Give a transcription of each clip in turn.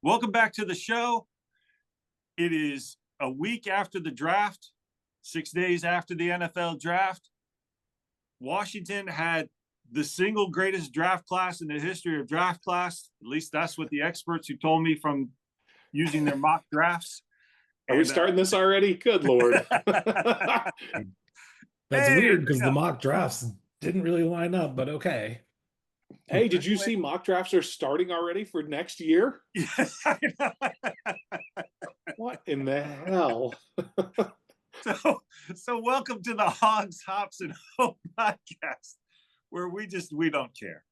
Welcome back to the show. It is a week after the draft, 6 days after the NFL draft. Washington had the single greatest draft class in the history of draft class. At least that's what the experts who told me from using their mock drafts. Are we starting this already? Good Lord. That's weird because the mock drafts didn't really line up, but okay. Hey, did you see mock drafts are starting already for next year? Yes, I know. What in the hell? So welcome to the Hogs, Hops, and Hope podcast, where we don't care.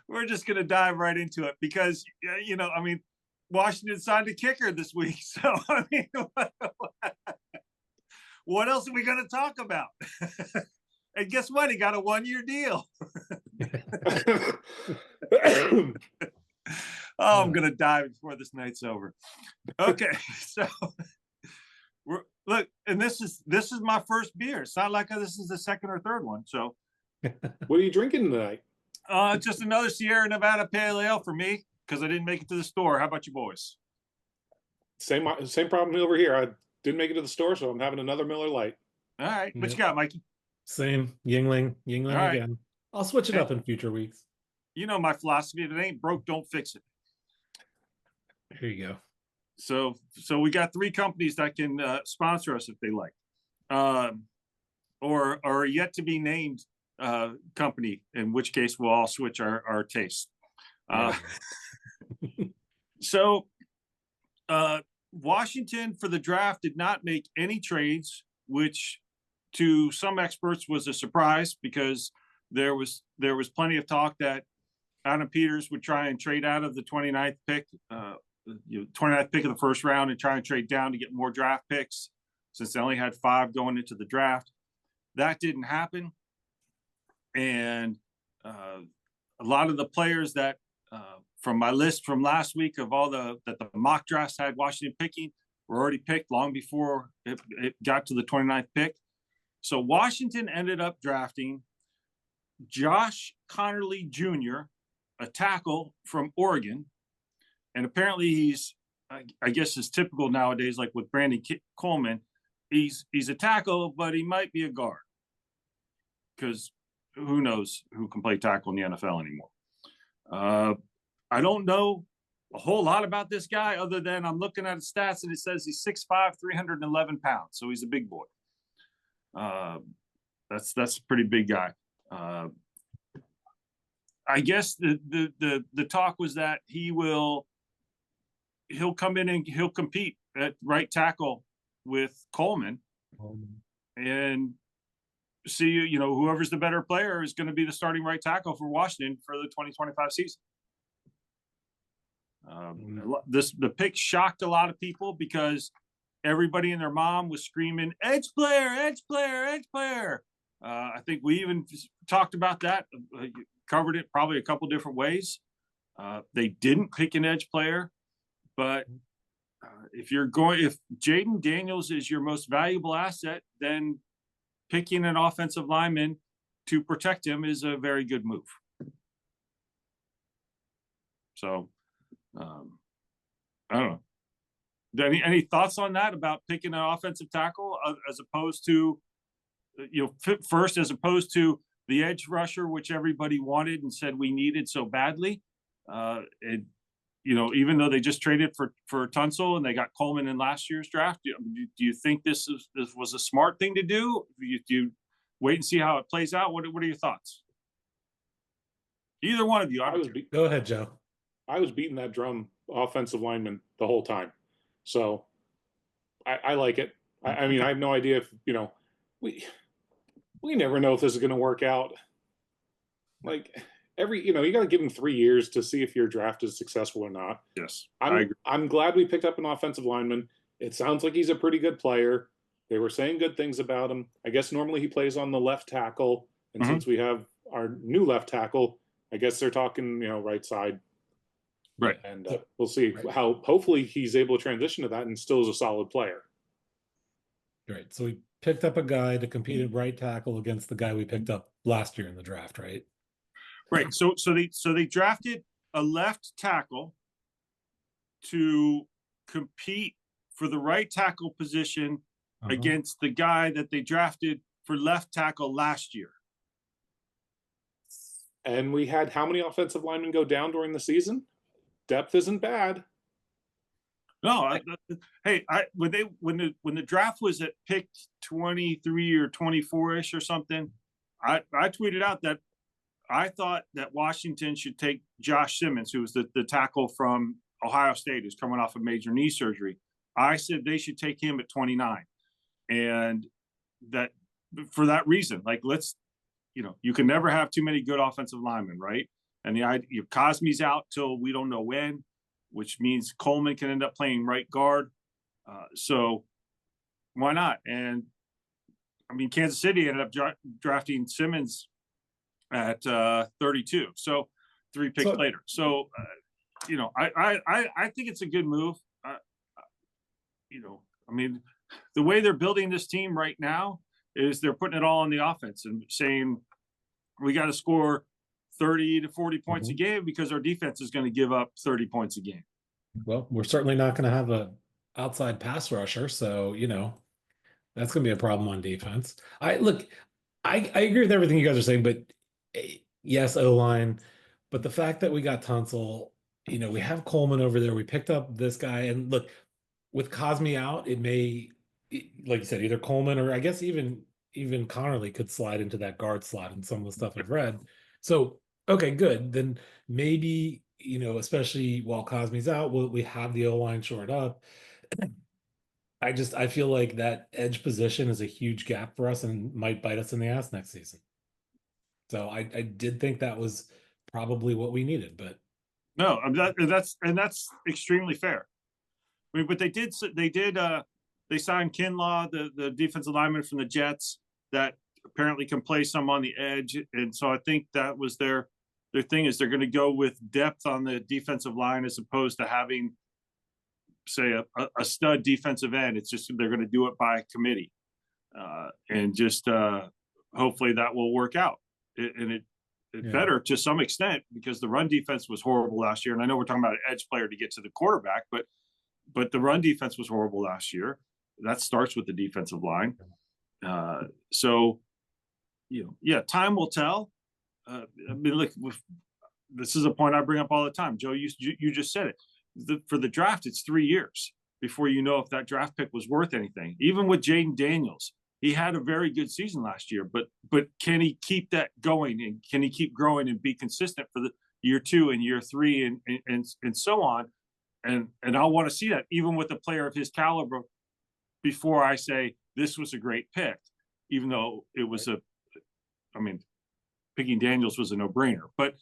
We're just going to dive right into it because, Washington signed a kicker this week. So, what else are we going to talk about? And guess what? He got a 1-year deal. I'm going to die before this night's over. Okay, so look, and this is my first beer. It's not like this is the second or third one. So, what are you drinking tonight? Just another Sierra Nevada Pale Ale for me because I didn't make it to the store. How about you boys? Same problem over here. I didn't make it to the store, so I'm having another Miller Lite. All right, what you got, Mikey? Same, Yingling right. Again. I'll switch it up in future weeks. You know my philosophy: if it ain't broke, don't fix it. Here you go. So we got 3 companies that can sponsor us if they like, or yet to be named company, in which case we'll all switch our taste. So Washington for the draft did not make any trades, which to some experts was a surprise because there was plenty of talk that Adam Peters would try and trade out of the 29th pick, 29th pick of the first round, and try and trade down to get more draft picks since they only had 5 going into the draft. That didn't happen. And a lot of the players that from my list from last week of all that the mock drafts had Washington picking were already picked long before it got to the 29th pick. So Washington ended up drafting Josh Connerly Jr., a tackle from Oregon. And apparently he's, I guess it's typical nowadays, like with Brandon Coleman, he's a tackle, but he might be a guard. Because who knows who can play tackle in the NFL anymore. I don't know a whole lot about this guy other than I'm looking at his stats and it says he's 6'5", 311 pounds. So he's a big boy. That's a pretty big guy. I guess the talk was that he'll come in and he'll compete at right tackle with Coleman and see, whoever's the better player is going to be the starting right tackle for Washington for the 2025 season. The pick shocked a lot of people because everybody and their mom was screaming, edge player, edge player, edge player. I think we even talked about that, covered it probably a couple different ways. They didn't pick an edge player, but if Jaden Daniels is your most valuable asset, then picking an offensive lineman to protect him is a very good move. So, I don't know. Any thoughts on that about picking an offensive tackle as opposed to, first as opposed to the edge rusher, which everybody wanted and said we needed so badly? Even though they just traded for Tunsil and they got Coleman in last year's draft, do you think this was a smart thing to do? Do you wait and see how it plays out? What are your thoughts? Either one of you. Go ahead, Joe. I was beating that drum offensive lineman the whole time. So I like it. I mean, I have no idea if, we never know if this is going to work out. Like you got to give him 3 years to see if your draft is successful or not. Yes. I'm glad we picked up an offensive lineman. It sounds like he's a pretty good player. They were saying good things about him. I guess normally he plays on the left tackle. And since we have our new left tackle, I guess they're talking, right side. Right. And we'll see how hopefully he's able to transition to that and still is a solid player. Right. So we picked up a guy to compete at right tackle against the guy we picked up last year in the draft, right? Right. So they drafted a left tackle to compete for the right tackle position against the guy that they drafted for left tackle last year. And we had how many offensive linemen go down during the season? Depth isn't bad. No, when the draft was at pick 23 or 24-ish or something, I tweeted out that I thought that Washington should take Josh Simmons, who was the tackle from Ohio State, who's coming off of major knee surgery. I said they should take him at 29, and that for that reason, like you can never have too many good offensive linemen, right? And the idea, Cosme's out till we don't know when, which means Coleman can end up playing right guard. So why not? And I mean, Kansas City ended up drafting Simmons at 32. So 3 picks later. So, I think it's a good move. I mean, the way they're building this team right now is they're putting it all on the offense and saying, we got to score 30 to 40 points a game because our defense is going to give up 30 points a game. Well, we're certainly not going to have a outside pass rusher, so that's going to be a problem on defense. I agree with everything you guys are saying, but yes, O-line, but the fact that we got Tunsil, we have Coleman over there, we picked up this guy, and look, with Cosme out, it may, like you said, either Coleman or I guess even Connerly could slide into that guard slot in some of the stuff I've read. So, okay, good. Then maybe, especially while Cosme's out, we have the O-line shored up. I feel like that edge position is a huge gap for us and might bite us in the ass next season. So I did think that was probably what we needed, but no, that's extremely fair. I mean, but they signed Kinlaw, the defensive lineman from the Jets, that apparently can play some on the edge, and so I think that was their thing, is they're going to go with depth on the defensive line as opposed to having, say, a stud defensive end. It's just they're going to do it by committee, and just hopefully that will work out. It better to some extent, because the run defense was horrible last year, and I know we're talking about an edge player to get to the quarterback, but the run defense was horrible last year. That starts with the defensive line. So, time will tell. I mean, look, this is a point I bring up all the time. Joe, you just said it. For the draft, it's 3 years before you know if that draft pick was worth anything. Even with Jaden Daniels, he had a very good season last year, but can he keep that going, and can he keep growing and be consistent for the year 2 and year 3 and so on? And I want to see that even with a player of his caliber before I say this was a great pick, even though it was picking Daniels was a no-brainer. But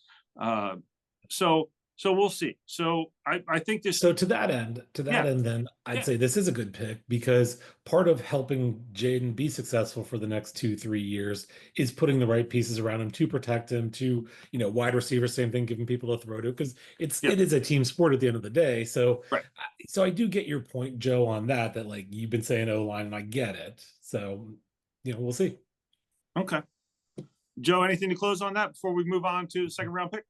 so we'll see. So I think this. So to that end, then I'd say this is a good pick, because part of helping Jaden be successful for the next 2-3 years is putting the right pieces around him to protect him, to, wide receiver, same thing, giving people to throw to, because it is a team sport at the end of the day. So, so I do get your point, Joe, on that like you've been saying O-line, and I get it. So, we'll see. Okay. Joe, anything to close on that before we move on to the second round pick?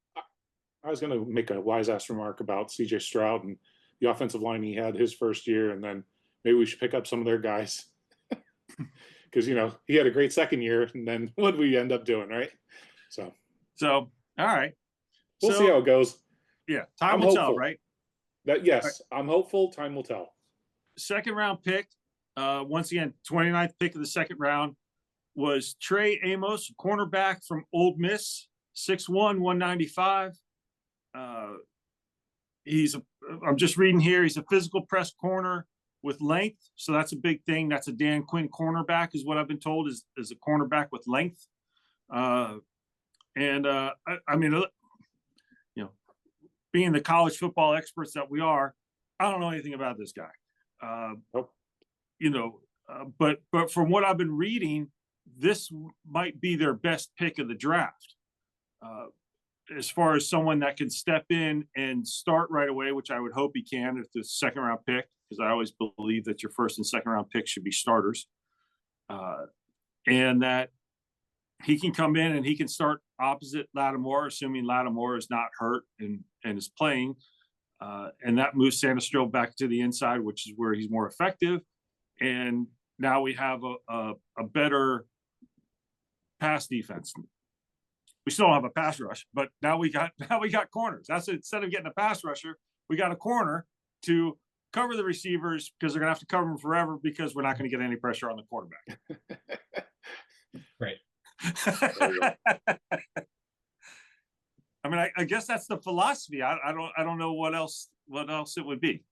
I was going to make a wise ass remark about CJ Stroud and the offensive line he had his first year, and then maybe we should pick up some of their guys, because he had a great second year, and then what did we end up doing, right? So all right, we'll see how it goes. Yeah, time will tell, right? I'm hopeful. Time will tell. Second round pick, once again, 29th pick of the second round, was Trey Amos, cornerback from Ole Miss, 6'1", 195. I'm just reading here, he's a physical press corner with length, so that's a big thing. That's a Dan Quinn cornerback, is what I've been told, is a cornerback with length. I mean, being the college football experts that we are, I don't know anything about this guy. Nope. But from what I've been reading, this might be their best pick of the draft. As far as someone that can step in and start right away, which I would hope he can if the second round pick, because I always believe that your first and second round picks should be starters. and that he can come in and he can start opposite Lattimore, assuming Lattimore is not hurt and is playing. And that moves Sanistril back to the inside, which is where he's more effective. And now we have a better pass defense. We still don't have a pass rush, but now we got corners. That's it. Instead of getting a pass rusher, we got a corner to cover the receivers because they're gonna have to cover them forever because we're not going to get any pressure on the quarterback. Right. I mean, I guess that's the philosophy. I don't know what else it would be.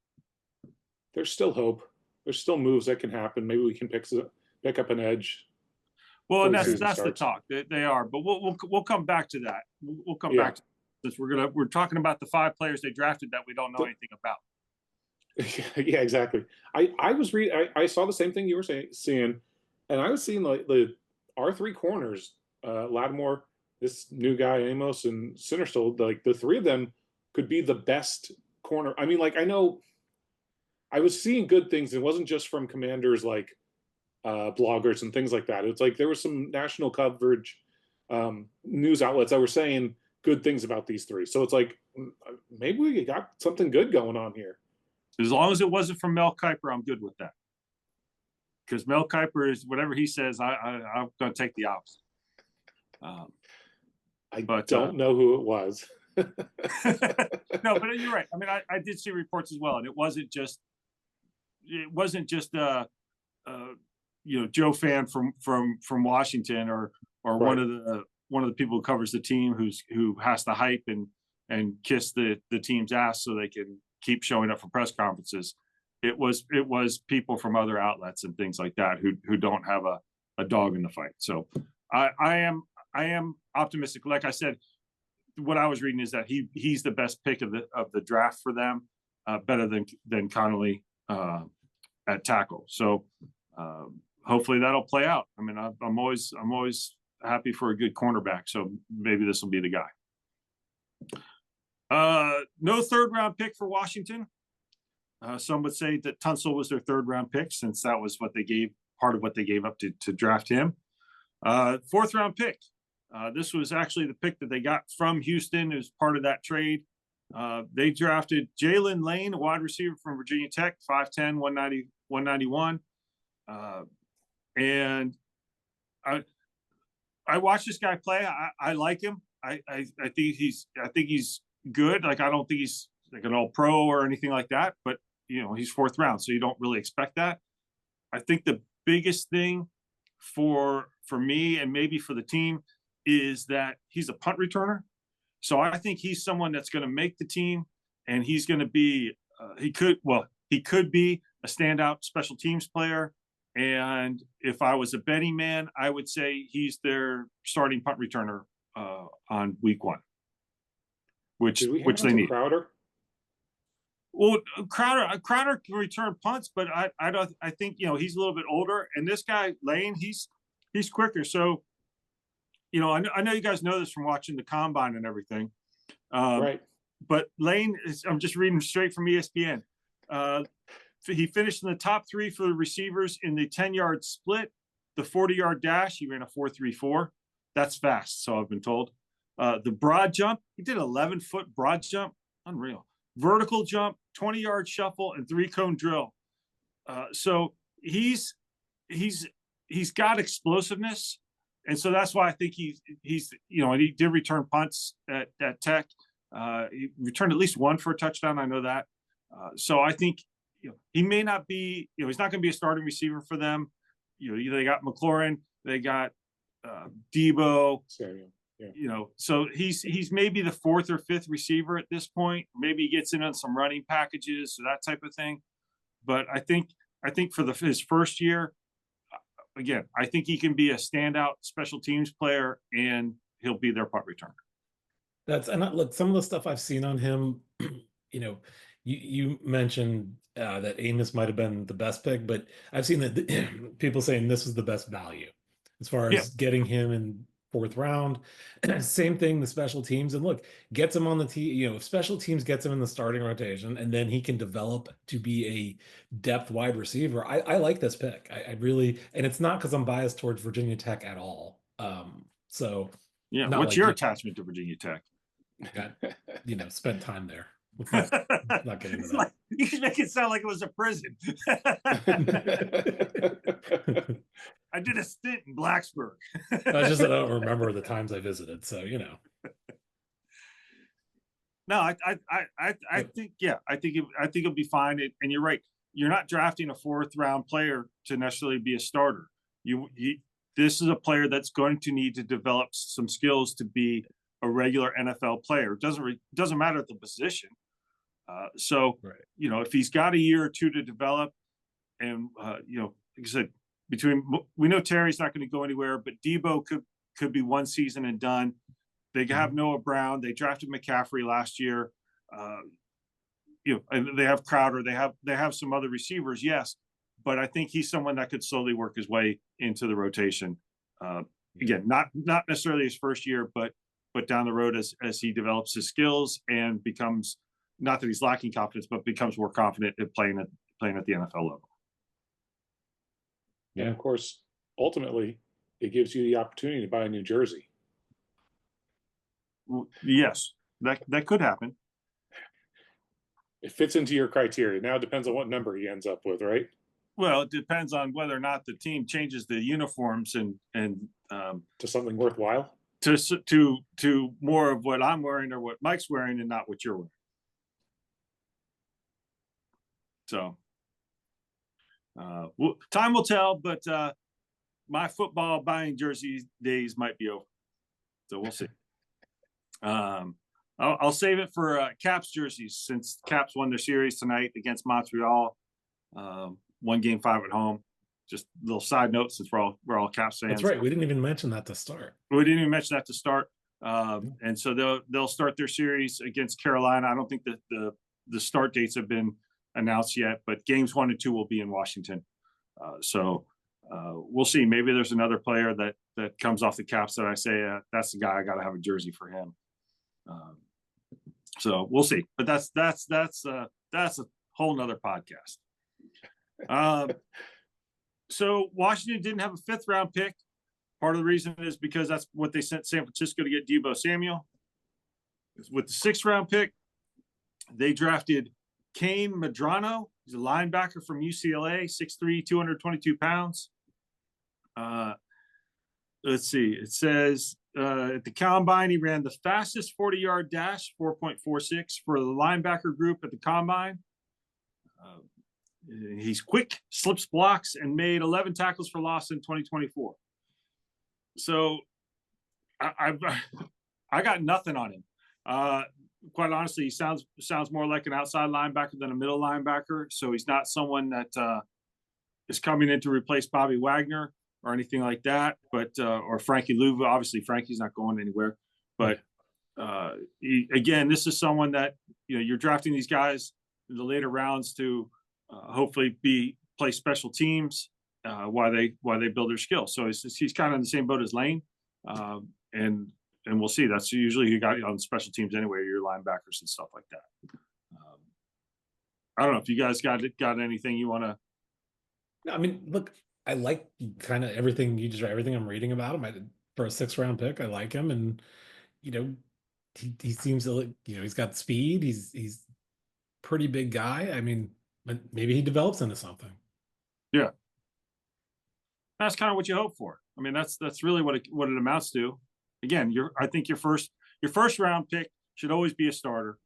There's still hope. There's still moves that can happen. Maybe we can pick up an edge. Well, and before the that's season the starts. talk. They are, but we'll come back to that. We'll come Yeah. back to this. We're talking about the 5 players they drafted that we don't know anything about. Yeah, exactly. I saw the same thing you were seeing, and I was seeing like our 3 corners, Lattimore, this new guy Amos, and Sinisterl. Like the 3 of them could be the best corner. I mean, like I know I was seeing good things. It wasn't just from Commanders like bloggers and things like that. It's like there was some national coverage, news outlets that were saying good things about these 3. So it's like maybe we got something good going on here. As long as it wasn't from Mel Kiper, I'm good with that. Because Mel Kiper is whatever he says, I'm going to take the opposite. I don't know who it was. No, but you're right. I mean, I did see reports as well, and it wasn't just Joe fan from Washington or Right. one of the people who covers the team who has to hype and kiss the team's ass so they can keep showing up for press conferences. It was people from other outlets and things like that who don't have a dog in the fight. So I am optimistic. Like I said, what I was reading is that he's the best pick of the draft for them, better than Connolly at tackle. So hopefully that'll play out. I mean, I'm always happy for a good cornerback. So maybe this will be the guy. No 3rd round pick for Washington. Some would say that Tunsil was their 3rd round pick since that was part of what they gave up to draft him. 4th round pick. This was actually the pick that they got from Houston as part of that trade. They drafted Jalen Lane, a wide receiver from Virginia Tech, 5'10", 191. And I watched this guy play. I like him. I think he's good. Like I don't think he's like an all-pro or anything like that, but he's 4th round, so you don't really expect that. I think the biggest thing for me and maybe for the team is that he's a punt returner. So I think he's someone that's going to make the team, and he's going to be he could be a standout special teams player. And if I was a betting man, I would say he's their starting punt returner on week 1, which they need. Crowder? Well, Crowder can return punts, but I think he's a little bit older, and this guy Lane, he's quicker. So I know you guys know this from watching the combine and everything, Right? But Lane I'm just reading straight from ESPN. He finished in the top 3 for the receivers in the 10-yard split, the 40-yard dash. He ran a 4.34. That's fast, so I've been told. The broad jump, he did 11-foot broad jump, unreal. Vertical jump, 20-yard shuffle, and 3-cone drill. So he's got explosiveness, and so that's why I think he's and he did return punts at Tech. He returned at least 1 for a touchdown. I know that. So I think he may not be. He's not going to be a starting receiver for them. They got McLaurin, they got Debo. Samuel. Yeah. So he's maybe the 4th or 5th receiver at this point. Maybe he gets in on some running packages or that type of thing. But I think for his first year, again, I think he can be a standout special teams player, and he'll be their punt returner. Look, some of the stuff I've seen on him, you mentioned that Amos might have been the best pick, but I've seen that people saying this was the best value as far as getting him in 4th round. Same thing, the special teams. And look, gets him on the team, if special teams gets him in the starting rotation, and then he can develop to be a depth wide receiver. I like this pick. I really, and it's not because I'm biased towards Virginia Tech at all. So Yeah. not What's like your you attachment to Virginia Tech? got, spent time there. Not getting into It's that. like, you should make it sound like it was a prison. I did a stint in Blacksburg. I just I don't remember the times I visited, so No, I think, yeah, I think it'll be fine. And you're right. You're not drafting a 4th round player to necessarily be a starter. This is a player that's going to need to develop some skills to be a regular NFL player. It doesn't matter the position. So, right. If he's got a year or two to develop, and like I said, we know Terry's not going to go anywhere, but Debo could be 1 season and done. They have Noah Brown. They drafted McCaffrey last year. And they have Crowder. They have some other receivers, yes, but I think he's someone that could slowly work his way into the rotation. Again, not necessarily his first year, but down the road as he develops his skills and becomes, not that he's lacking confidence, but becomes more confident at playing at the NFL level. And of course, ultimately, it gives you the opportunity to buy a new jersey. Yes, that could happen. It fits into your criteria. Now it depends on what number he ends up with, right? Well, it depends on whether or not the team changes the uniforms and to something worthwhile. To more of what I'm wearing or what Mike's wearing, and not what you're wearing. So, time will tell. But my football buying jersey days might be over. So we'll see. I'll save it for Caps jerseys, since Caps won their series tonight against Montreal. 1 game 5 at home. Just a little side note, since we're all Caps fans. That's right. We didn't even mention that to start. And so they'll start their series against Carolina. I don't think that the start dates have been announced yet, but games 1 and 2 will be in Washington. So we'll see. Maybe there's another player that comes off the Caps that I say that's the guy, I got to have a jersey for him. So we'll see. But that's a whole nother podcast. So Washington didn't have a 5th round pick. Part of the reason is because that's what they sent San Francisco to get Deebo Samuel. With the 6th round pick, they drafted Kane Medrano. He's a linebacker from UCLA, 6'3", 222 pounds. Let's see. It says at the combine, he ran the fastest 40-yard dash, 4.46 for the linebacker group at the combine. He's quick, slips blocks, and made 11 tackles for loss in 2024. So I got nothing on him. Quite honestly, he sounds more like an outside linebacker than a middle linebacker. So he's not someone that is coming in to replace Bobby Wagner or anything like that. But or Frankie Louva. Obviously, Frankie's not going anywhere. But again, this is someone that you're drafting these guys in the later rounds to hopefully play special teams while they build their skills. So he's kind of in the same boat as Lane, and we'll see. That's usually who got on special teams anyway, your linebackers and stuff like that. I don't know if you guys got anything you want to. No, I mean, look, I like kind of everything you just everything I'm reading about him. For a 6th round pick, I like him, and he seems to he's got speed. He's pretty big guy. I mean, maybe he develops into something. Yeah, that's kind of what you hope for. I mean, that's really what it amounts to. Again, I think your first round pick should always be a starter.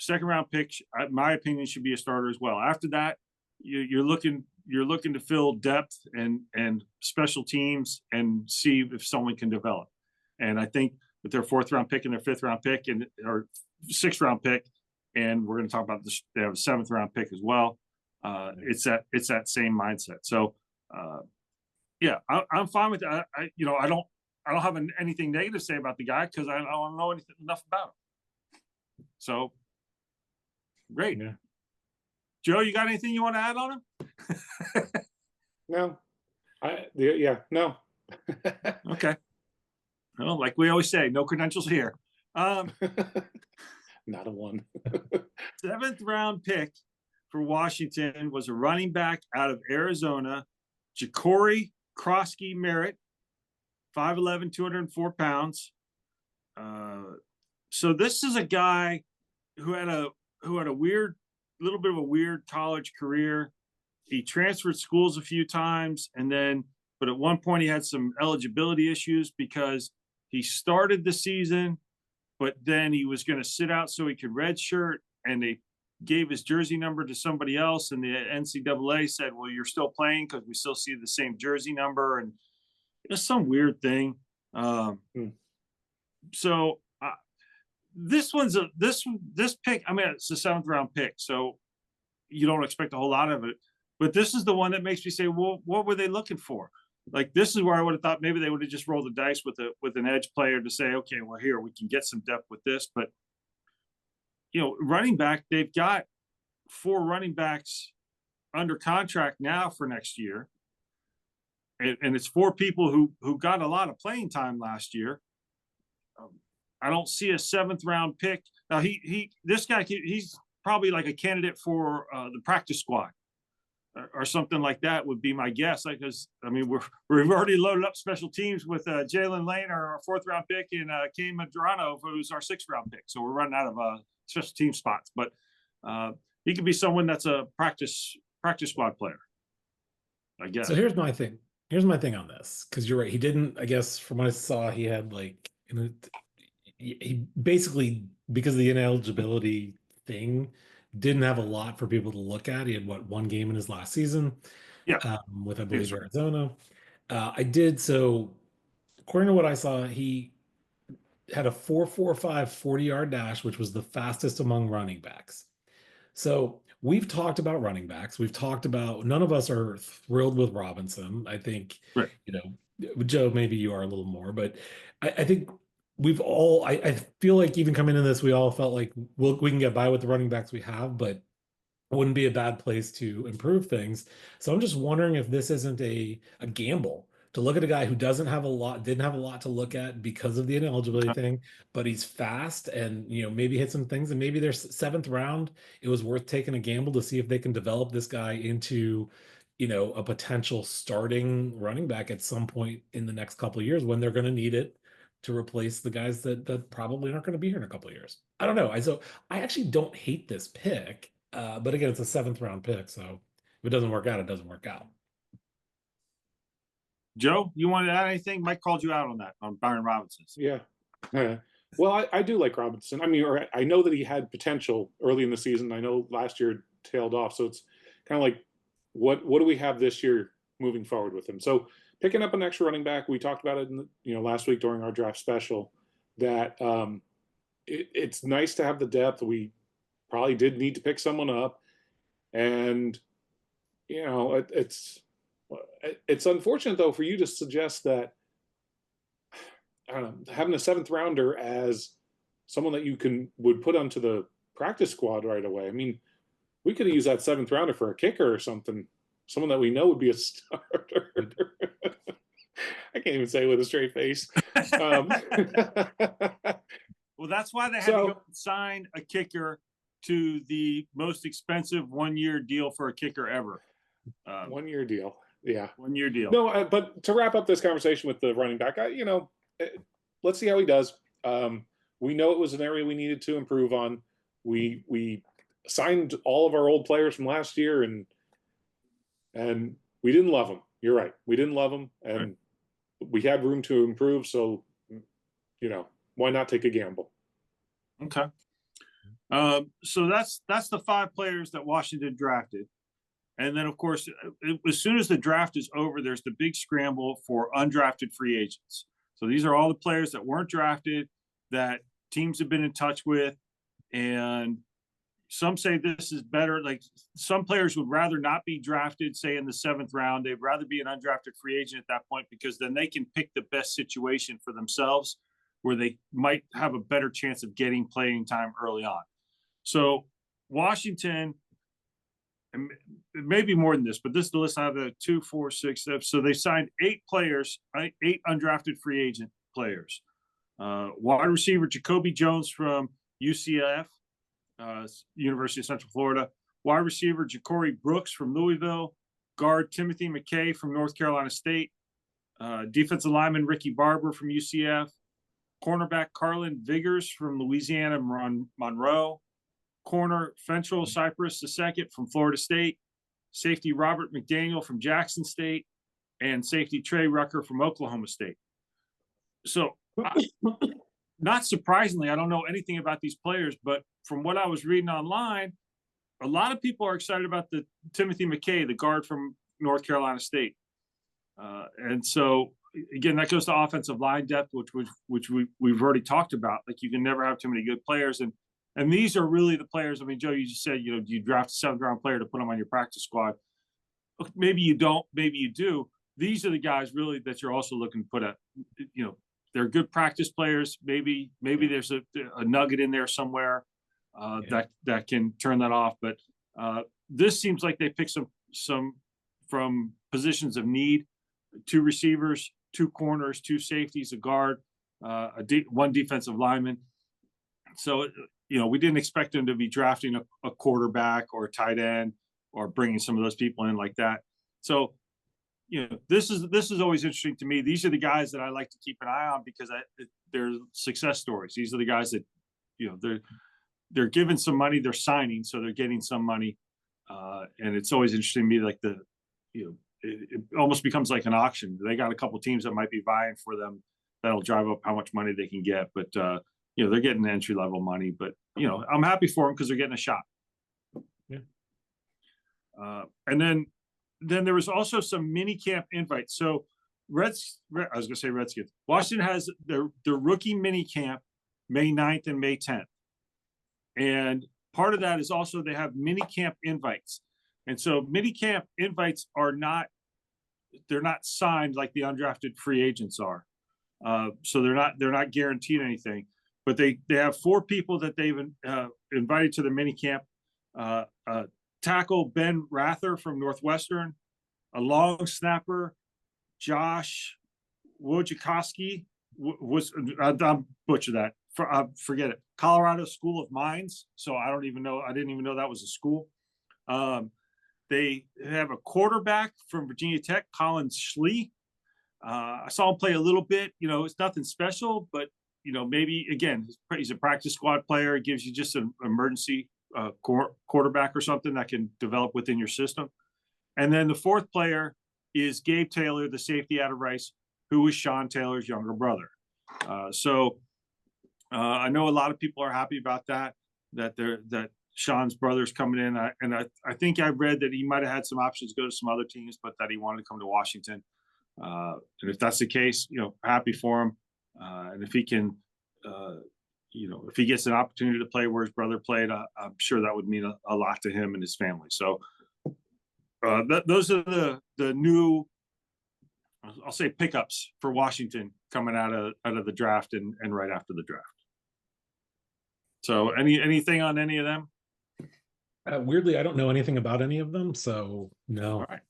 2nd round pick, in my opinion, should be a starter as well. After that, you're looking to fill depth and special teams and see if someone can develop. And I think with their 4th round pick and their 5th round pick or 6th round pick, and we're going to talk about this, they have a 7th round pick as well. It's that same mindset. So yeah, I'm fine with that. I don't have anything negative to say about the guy because I don't know enough about him. So great. Yeah. Joe, you got anything you want to add on him? No. No. Okay. Well, like we always say, no credentials here. Not a one. 7th round pick for Washington was a running back out of Arizona, croaky-merritt, 5'11", 204 pounds. So this is a guy who had a little bit of a weird college career. He transferred schools a few times, but at one point he had some eligibility issues because he started the season, but then he was going to sit out so he could redshirt, and they gave his jersey number to somebody else, and the NCAA said, well, you're still playing because we still see the same jersey number, and it's some weird thing. So this pick, I mean, it's a 7th round pick, so you don't expect a whole lot of it, but this is the one that makes me say, well, what were they looking for? Like, this is where I would have thought maybe they would have just rolled the dice with an edge player to say, okay, well, here we can get some depth with this. But running back, they've got 4 running backs under contract now for next year, and it's 4 people who got a lot of playing time last year. I don't see a 7th round pick. Now this guy, he's probably like a candidate for the practice squad or something like that would be my guess. Because I mean, we've already loaded up special teams with Jalen Lane, our 4th round pick, and Kane Madrano, who's our 6th round pick. So we're running out of special team spots. But he could be someone that's a practice squad player, I guess. So here's my thing. Here's my thing on this, because you're right. He didn't. I guess from what I saw, he had like he basically, because of the ineligibility thing, didn't have a lot for people to look at. He had one game in his last season, with I believe Arizona. So according to what I saw, he had a 4.45 40-yard dash, which was the fastest among running backs. So we've talked about running backs. We've talked about, none of us are thrilled with Robinson. I think, right. Joe, maybe you are a little more, but I think we've all, I feel like even coming into this, we all felt like we can get by with the running backs we have, but it wouldn't be a bad place to improve things. So I'm just wondering if this isn't a gamble to look at a guy who didn't have a lot to look at because of the ineligibility thing, but he's fast and, maybe hit some things, and maybe their 7th round, it was worth taking a gamble to see if they can develop this guy into, a potential starting running back at some point in the next couple of years when they're going to need it to replace the guys that probably aren't going to be here in a couple of years. I don't know. I actually don't hate this pick. But again, it's a 7th round pick, so if it doesn't work out, it doesn't work out. Joe, you want to add anything? Mike called you out on that, on Byron Robinson. Yeah. Well, I do like Robinson. I mean, I know that he had potential early in the season. I know last year tailed off, so it's kind of like, what do we have this year moving forward with him? So picking up an extra running back, we talked about it last week during our draft special, that it's nice to have the depth. We probably did need to pick someone up, and it's unfortunate though for you to suggest that, I don't know, having a 7th rounder as someone that you would put onto the practice squad right away. I mean, we could have used that 7th rounder for a kicker or something, someone that we know would be a starter. I can't even say it with a straight face. Well, that's why they had to go sign a kicker to the most expensive 1-year deal for a kicker ever. 1-year deal. Yeah. 1-year deal. No, but to wrap up this conversation with the running back, let's see how he does. We know it was an area we needed to improve on. We signed all of our old players from last year, and we didn't love them. You're right. We didn't love them, and we had room to improve. So, why not take a gamble? Okay. So that's the 5 players that Washington drafted. And then, of course, as soon as the draft is over, there's the big scramble for undrafted free agents. So these are all the players that weren't drafted that teams have been in touch with. And some say this is better. Like, some players would rather not be drafted, say in the 7th round. They'd rather be an undrafted free agent at that point, because then they can pick the best situation for themselves where they might have a better chance of getting playing time early on. So Washington, maybe more than this, but this is the list. I have 2, 4, 6, 7. So they signed 8 players, 8 undrafted free agent. players. Wide receiver Jacoby Jones from UCF, University of Central Florida. Wide receiver Ja'Cory Brooks from Louisville. Guard Timothy McKay from North Carolina State. Defensive lineman Ricky Barber from UCF. Cornerback Carlin Vigors from Louisiana Monroe. Corner Fentrell Cypress II from Florida State. Safety Robert McDaniel from Jackson State. And safety Trey Rucker from Oklahoma State. So, not surprisingly, I don't know anything about these players, but from what I was reading online, a lot of people are excited about the Timothy McKay, the guard from North Carolina State. And so, again, that goes to offensive line depth, which we've already talked about. Like, you can never have too many good players, and these are really the players. I mean, Joe, you just said, you know, you draft a 7th-round player to put them on your practice squad. Maybe you don't, maybe you do. These are the guys really that you're also looking to put at. You know, they're good practice players. Maybe there's a nugget in there somewhere that can turn that off. But this seems like they picked some from positions of need: 2 receivers, 2 corners, 2 safeties, a guard, one defensive lineman. So, you know, we didn't expect them to be drafting a quarterback or a tight end or bringing some of those people in like that. So, you know, this is always interesting to me. These are the guys that I like to keep an eye on because they're success stories. These are the guys that, you know, they're given some money, they're signing, so they're getting some money, and it's always interesting to me. Like it almost becomes like an auction. They got a couple teams that might be vying for them that'll drive up how much money they can get. But you know, they're getting entry level money. But you know, I'm happy for them because they're getting a shot. Yeah. And then there was also some mini camp invites. So I was going to say Redskins. Washington has the rookie mini camp May 9th and May 10th. And part of that is also they have mini camp invites. And so mini camp invites they're not signed like the undrafted free agents are. So they're not guaranteed anything, but they have 4 people that they've invited to the mini camp. Tackle Ben Rather from Northwestern, a long snapper Josh Wojciechowski I'm butchered that. Forget it. Colorado School of Mines. So I didn't even know that was a school. They have a quarterback from Virginia Tech, Colin Schlee. I saw him play a little bit. You know, it's nothing special, but you know, maybe again, he's a practice squad player. It gives you just an emergency quarterback or something that can develop within your system. And then the 4th player is Gabe Taylor, the safety out of Rice, who is Sean Taylor's younger brother. So I know a lot of people are happy about that Sean's brother's coming in. I think I read that he might have had some options to go to some other teams, but that he wanted to come to Washington. And if that's the case, you know, happy for him. And if he can, you know, if he gets an opportunity to play where his brother played, I'm sure that would mean a lot to him and his family. So those are the new, I'll say, pickups for Washington coming out of the draft and right after the draft. So anything on any of them? Weirdly, I don't know anything about any of them, so no. All right.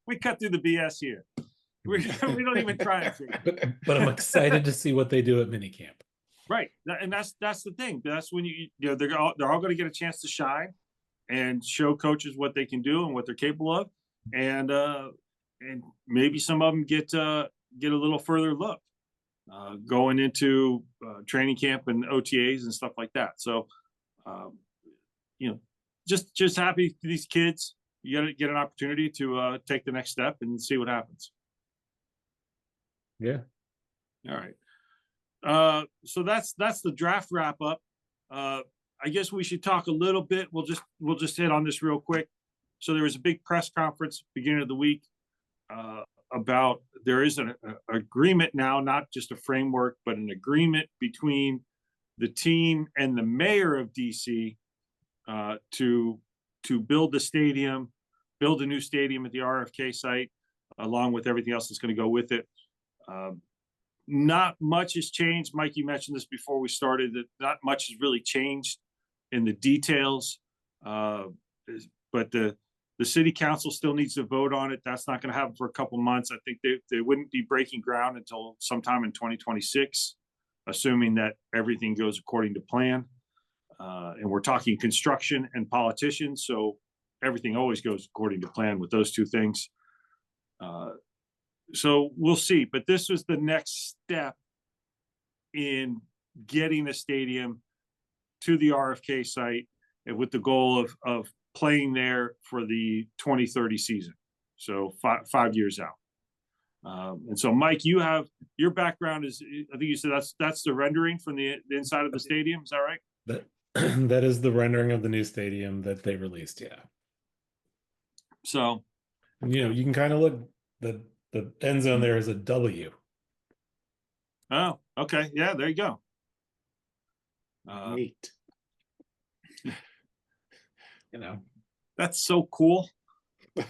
We cut through the BS here. We don't even try it. But I'm excited to see what they do at minicamp. Right, and that's the thing. That's when you know they're all going to get a chance to shine and show coaches what they can do and what they're capable of, and maybe some of them get a little further look going into training camp and OTAs and stuff like that. So, you know, just happy for these kids. You got to get an opportunity to take the next step and see what happens. Yeah. All right. So that's the draft wrap up. I guess we should talk a little bit. We'll just hit on this real quick. So there was a big press conference beginning of the week about there is an agreement now, not just a framework, but an agreement between the team and the mayor of DC to build the stadium, build a new stadium at the RFK site, along with everything else that's going to go with it. Not much has changed. Mike, you mentioned this before we started, that not much has really changed in the details. But the The city council still needs to vote on it. That's not going to happen for a couple months. I think they wouldn't be breaking ground until sometime in 2026, assuming that everything goes according to plan. And we're talking construction and politicians, so everything always goes according to plan with those two things. So we'll see. But this was the next step in getting a stadium to the RFK site, and with the goal of playing there for the 2030 season. So 5 years out. And so, Mike, you have your background is, I think you said that's the rendering from the inside of the stadium. Is that right? That is the rendering of the new stadium that they released. Yeah. So, and, you can kind of look, the end zone there is a W. Oh, okay. Yeah, there you go. Neat. That's so cool. It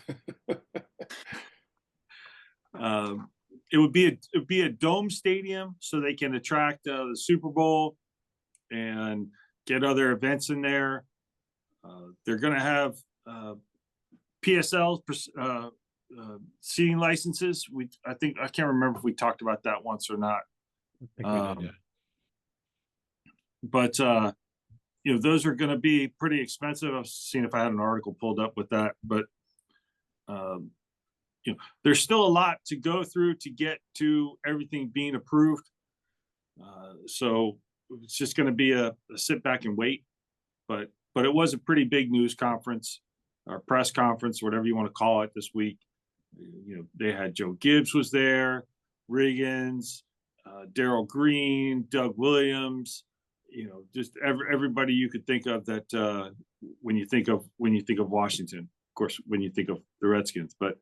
would be a dome stadium, so they can attract the Super Bowl and get other events in there. They're going to have PSL seating licenses. I can't remember if we talked about that once or not. I think we did, yeah. But those are going to be pretty expensive. I've seen if I had an article pulled up with that, but there's still a lot to go through to get to everything being approved. So it's just going to be a sit back and wait. But it was a pretty big news conference or press conference, whatever you want to call it, this week. They had Joe Gibbs was there, Riggins, Darrell Green, Doug Williams. Just everybody you could think of that when you think of Washington, of course, when you think of the Redskins, but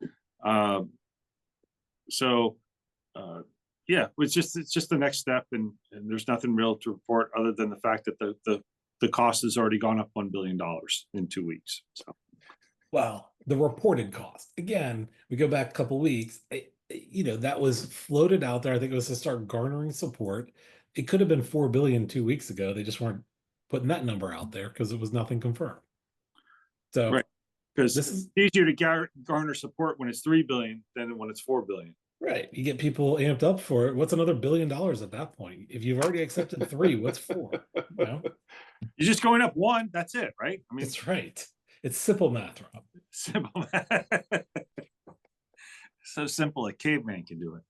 it's just the next step, and there's nothing real to report other than the fact that the cost has already gone up $1 billion in 2 weeks. So, well, the reported cost, again, we go back a couple weeks, that was floated out there. I think it was to start garnering support. It could have been $4 billion 2 weeks ago. They just weren't putting that number out there because it was nothing confirmed. So, right, because it's easier to garner support when it's $3 billion than when it's $4 billion. Right, you get people amped up for it. What's another $1 billion at that point? If you've already accepted 3, what's 4? You're just going up 1. That's it, right? I mean, that's right. It's simple math, Rob. Simple math. So simple a caveman can do it.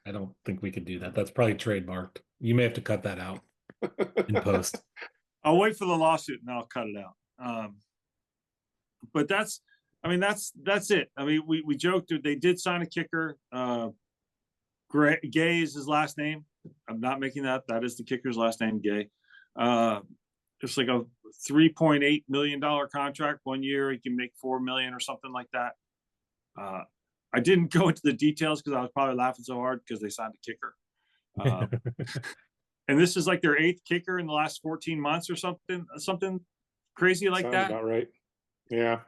I don't think we could do that. That's probably trademarked. You may have to cut that out in post. I'll wait for the lawsuit and I'll cut it out. But that's it. I mean, we joked that they did sign a kicker. Gay is his last name. I'm not making that. That is the kicker's last name, Gay. It's like a $3.8 million contract 1 year. He can make $4 million or something like that. I didn't go into the details because I was probably laughing so hard because they signed a kicker. And this is like their 8th kicker in the last 14 months or something crazy like Sounds that. about right. Yeah.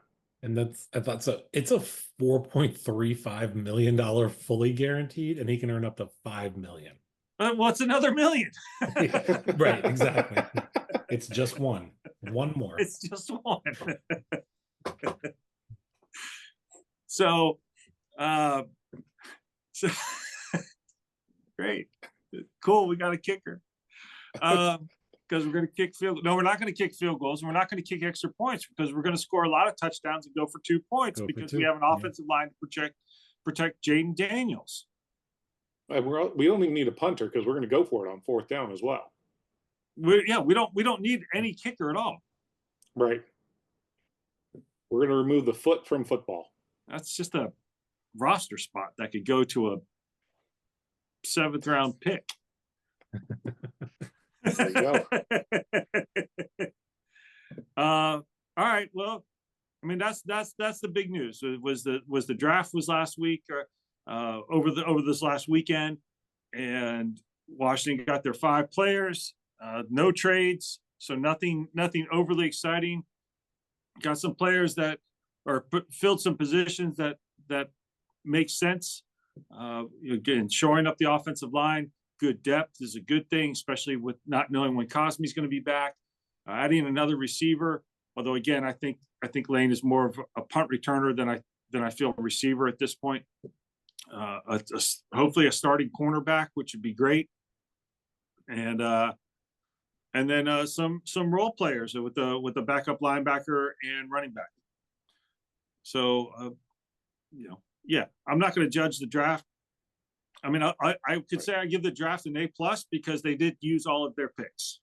And I thought so. It's a $4.35 million fully guaranteed, and he can earn up to $5 million. What's another $1 million? Right, exactly. It's just one more. It's just one. So great, cool. We got a kicker because we're going to kick field. No, we're not going to kick field goals, and we're not going to kick extra points because we're going to score a lot of touchdowns and go for 2 points because we have an offensive line to protect Jaden Daniels. We only need a punter because we're going to go for it on 4th down as well. We don't need any kicker at all. Right. We're going to remove the foot from football. That's just a roster spot that could go to a 7th round pick. There you go. All right. Well, I mean, that's the big news. It was the draft was last week, over this last weekend, and Washington got their 5 players, no trades, so nothing overly exciting. Got some players that filled some positions that make sense. Again, shoring up the offensive line, good depth is a good thing, especially with not knowing when Cosme's going to be back. Adding another receiver Although again, I think Lane is more of a punt returner than I feel a receiver at this point. Hopefully a starting cornerback, which would be great. And then some role players with the backup linebacker and running back. So yeah, I'm not going to judge the draft. I mean, I could say I give the draft an A+ because they did use all of their picks.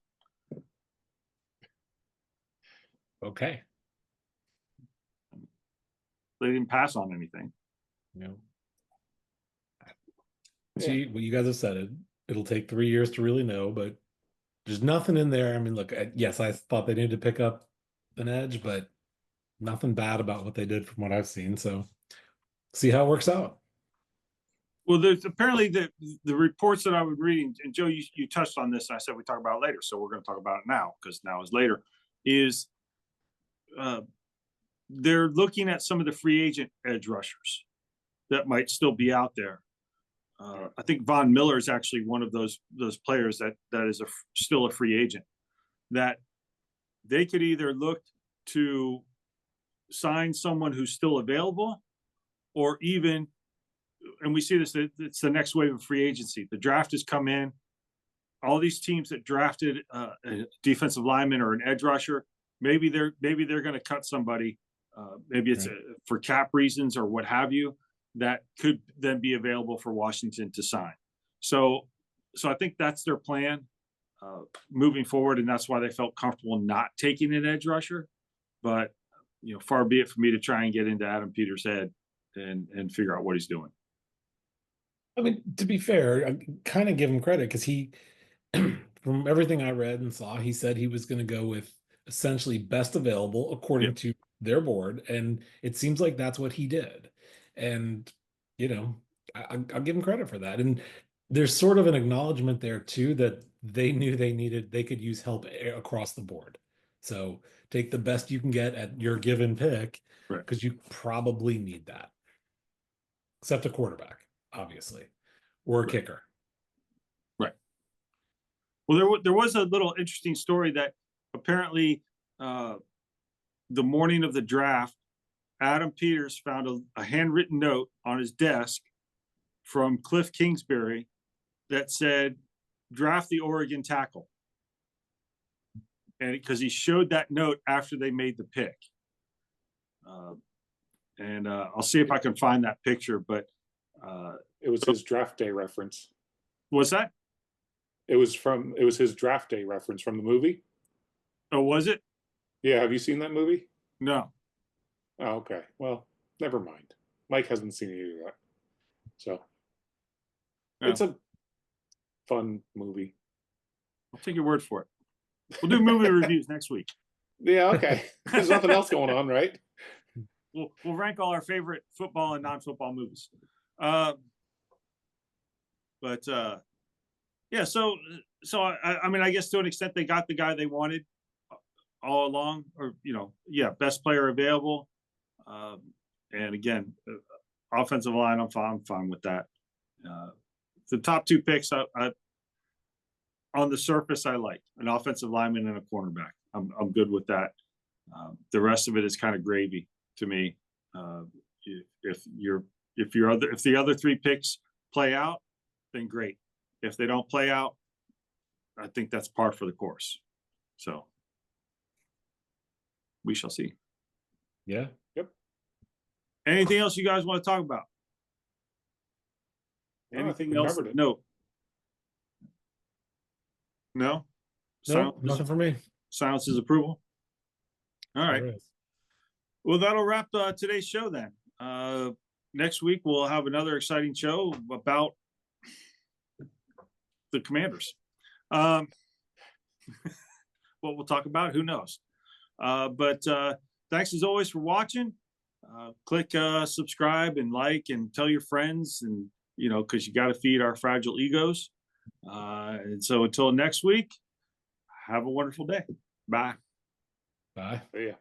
Okay. They didn't pass on anything. No. See, well, you guys have said it. It'll take 3 years to really know, but there's nothing in there. I mean, look, yes, I thought they needed to pick up an edge, but nothing bad about what they did from what I've seen. So see how it works out. Well, there's apparently the reports that I was reading, and Joe, you touched on this, and I said we talk about it later, so we're going to talk about it now because now is later. Is they're looking at some of the free agent edge rushers that might still be out there. I think Von Miller is actually one of those players that is still a free agent. That they could either look to sign someone who's still available, or even, and we see this, it's the next wave of free agency. The draft has come in. All these teams that drafted a defensive lineman or an edge rusher, maybe they're going to cut somebody. Maybe it's for cap reasons or what have you, that could then be available for Washington to sign. So I think that's their plan moving forward, and that's why they felt comfortable not taking an edge rusher. But far be it for me to try and get into Adam Peters' head and figure out what he's doing. I mean, to be fair, I kind of give him credit because he, from everything I read and saw, he said he was going to go with essentially best available according to their board. And it seems like that's what he did. And, I'll give him credit for that. And there's sort of an acknowledgement there too, that they knew they could use help across the board. So take the best you can get at your given pick, because you probably need that, except a quarterback, obviously, or a kicker. Right. Well, there was a little interesting story that apparently the morning of the draft, Adam Peters found a handwritten note on his desk from Cliff Kingsbury that said, "Draft the Oregon tackle." And because he showed that note after they made the pick. And I'll see if I can find that picture, but it was his draft day reference. Was that? It was his draft day reference from the movie. Oh, was it? Yeah. Have you seen that movie? No. Oh, okay. Well, never mind. Mike hasn't seen any of that. So it's a fun movie. I'll take your word for it. We'll do movie reviews next week. Yeah, okay. There's nothing else going on, right? We'll rank all our favorite football and non-football movies. Yeah, so I mean, I guess to an extent they got the guy they wanted all along, or best player available. And again, offensive line, I'm fine with that. The top two picks, on the surface, I like an offensive lineman and a cornerback. I'm good with that. The rest of it is kind of gravy to me. If the other three picks play out, then great. If they don't play out, I think that's par for the course. So we shall see. Yeah. Yep. Anything else you guys want to talk about? No, Anything else? No. No? No, nothing for me. Silence is approval. All right. Sure is. Well, that'll wrap today's show then. Next week, we'll have another exciting show about the Commanders. What we'll talk about, who knows? But thanks as always for watching. Click subscribe and like and tell your friends, and because you got to feed our fragile egos. And so until next week, have a wonderful day. Bye. Bye. Yeah.